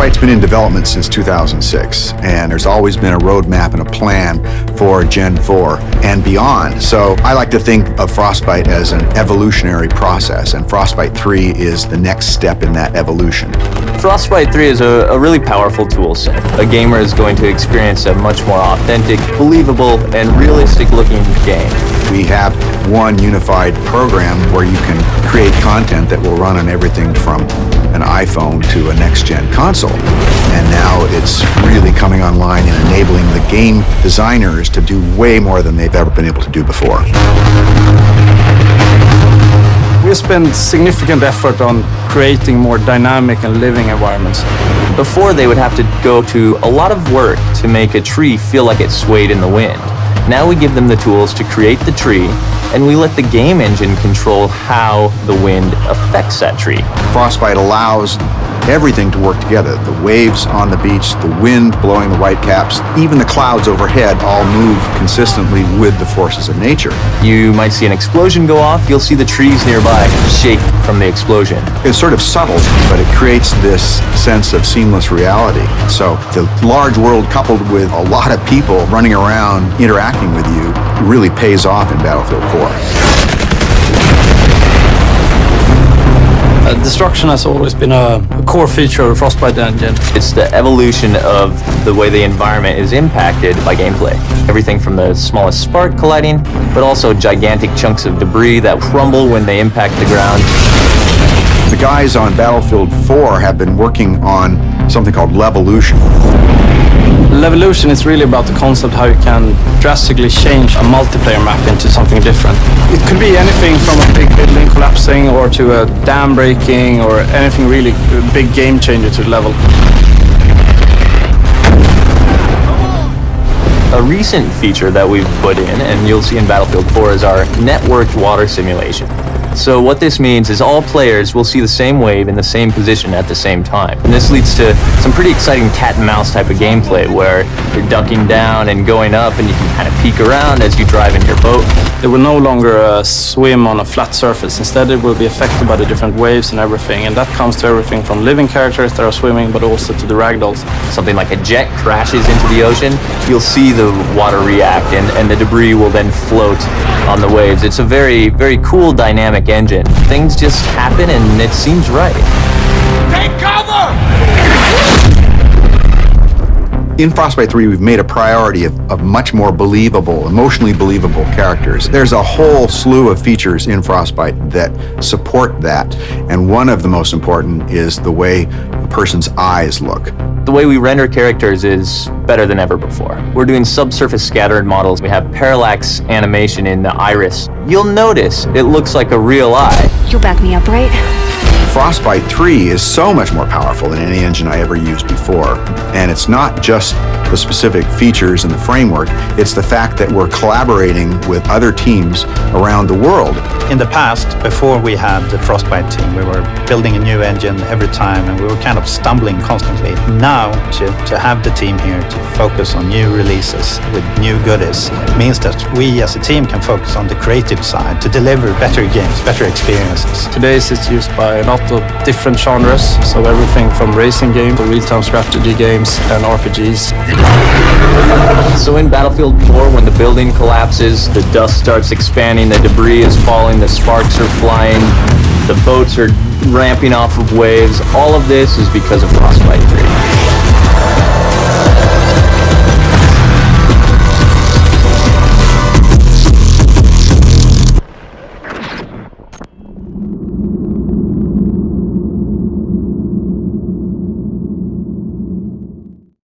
Frostbite's been in development since 2006, and there's always been a roadmap and a plan for Gen 4 and beyond. So I like to think of Frostbite as an evolutionary process, and Frostbite 3 is the next step in that evolution. Frostbite 3 is a really powerful tool set. A gamer is going to experience a much more authentic, believable, and realistic-looking game. We have one unified program where you can create content that will run on everything from an iPhone to a next-gen console. And now it's really coming online and enabling the game designers to do way more than they've ever been able to do before. We spend significant effort on creating more dynamic and living environments. Before, they would have to go to a lot of work to make a tree feel like it swayed in the wind. Now we give them the tools to create the tree, and we let the game engine control how the wind affects that tree. Frostbite allows everything to work together. The waves on the beach, the wind blowing the whitecaps, even the clouds overhead all move consistently with the forces of nature. You might see an explosion go off, you'll see the trees nearby shake from the explosion. It's sort of subtle, but it creates this sense of seamless reality. So the large world coupled with a lot of people running around interacting with you really pays off in Battlefield 4. Destruction has always been a core feature of the Frostbite engine. It's the evolution of the way the environment is impacted by gameplay. Everything from the smallest spark colliding, but also gigantic chunks of debris that crumble when they impact the ground. The guys on Battlefield 4 have been working on something called Levolution. Levolution is really about the concept how you can drastically change a multiplayer map into something different. It could be anything from a big building collapsing or to a dam breaking or anything really big game changer to the level. A recent feature that we've put in, and you'll see in Battlefield 4, is our networked water simulation. So what this means is all players will see the same wave in the same position at the same time. And this leads to some pretty exciting cat and mouse type of gameplay where you're ducking down and going up and you can kind of peek around as you drive in your boat. It will no longer swim on a flat surface. Instead, it will be affected by the different waves and everything. And that comes to everything from living characters that are swimming, but also to the ragdolls. Something like a jet crashes into the ocean, you'll see the water react and the debris will then float on the waves. It's a very, very cool dynamic engine. Things just happen and it seems right. Take cover! In Frostbite 3, we've made a priority of much more believable, emotionally believable characters. There's a whole slew of features in Frostbite that support that, and one of the most important is the way a person's eyes look. The way we render characters is better than ever before. We're doing subsurface scattered models. We have parallax animation in the iris. You'll notice it looks like a real eye. You'll back me up, right? Frostbite 3 is so much more powerful than any engine I ever used before. And it's not just the specific features and the framework, it's the fact that we're collaborating with other teams around the world. In the past, before we had the Frostbite team, we were building a new engine every time and we were kind of stumbling constantly. Now, to have the team here to focus on new releases with new goodies means that we as a team can focus on the creative side to deliver better games, better experiences. Today it's used by a lot of different genres, so everything from racing games to real-time strategy games and RPGs. So in Battlefield 4, when the building collapses, the dust starts expanding, the debris is falling, the sparks are flying, the boats are ramping off of waves, all of this is because of Frostbite 3.